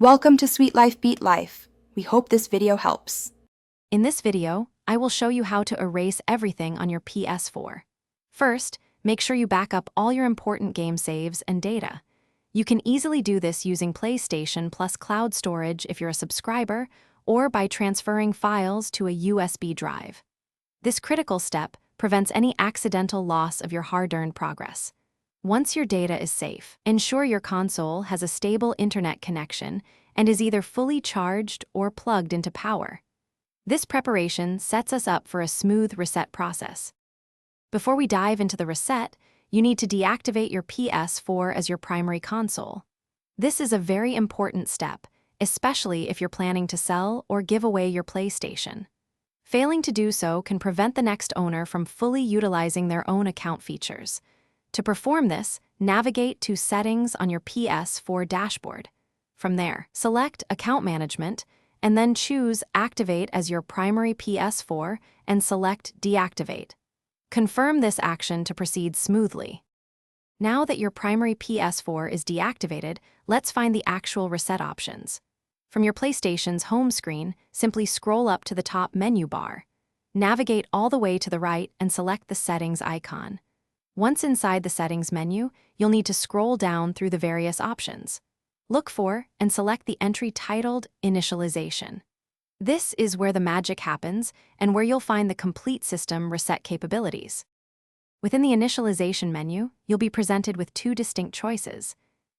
Welcome to Sweet Life Beat Life. We hope this video helps. In this video, I will show you how to erase everything on your PS4. First, make sure you back up all your important game saves and data. You can easily do this using PlayStation Plus cloud storage if you're a subscriber, or by transferring files to a USB drive. This critical step prevents any accidental loss of your hard-earned progress. Once your data is safe, ensure your console has a stable internet connection and is either fully charged or plugged into power. This preparation sets us up for a smooth reset process. Before we dive into the reset, you need to deactivate your PS4 as your primary console. This is a very important step, especially if you're planning to sell or give away your PlayStation. Failing to do so can prevent the next owner from fully utilizing their own account features. To perform this, navigate to Settings on your PS4 dashboard. From there, select Account Management, and then choose Activate as your primary PS4 and select Deactivate. Confirm this action to proceed smoothly. Now that your primary PS4 is deactivated, let's find the actual reset options. From your PlayStation's home screen, simply scroll up to the top menu bar. Navigate all the way to the right and select the Settings icon. Once inside the Settings menu, you'll need to scroll down through the various options. Look for and select the entry titled Initialization. This is where the magic happens and where you'll find the complete system reset capabilities. Within the Initialization menu, you'll be presented with two distinct choices: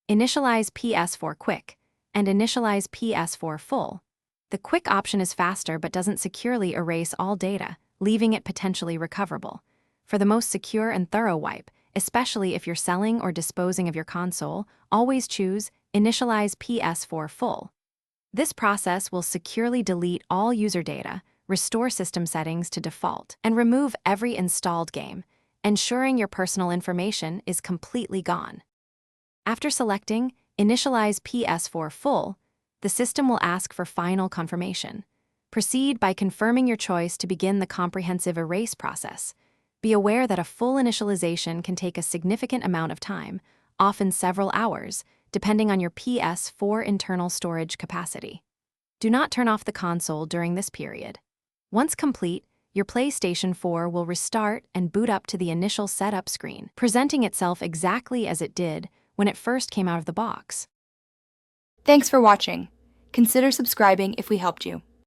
Initialize PS4 Quick and Initialize PS4 Full. The Quick option is faster but doesn't securely erase all data, leaving it potentially recoverable. For the most secure and thorough wipe, especially if you're selling or disposing of your console, always choose Initialize PS4 Full. This process will securely delete all user data, restore system settings to default, and remove every installed game, ensuring your personal information is completely gone. After selecting Initialize PS4 Full, the system will ask for final confirmation. Proceed by confirming your choice to begin the comprehensive erase process. Be aware that a full initialization can take a significant amount of time, often several hours, depending on your PS4 internal storage capacity. Do not turn off the console during this period. Once complete, your PlayStation 4 will restart and boot up to the initial setup screen, presenting itself exactly as it did when it first came out of the box. Thanks for watching. Consider subscribing if we helped you.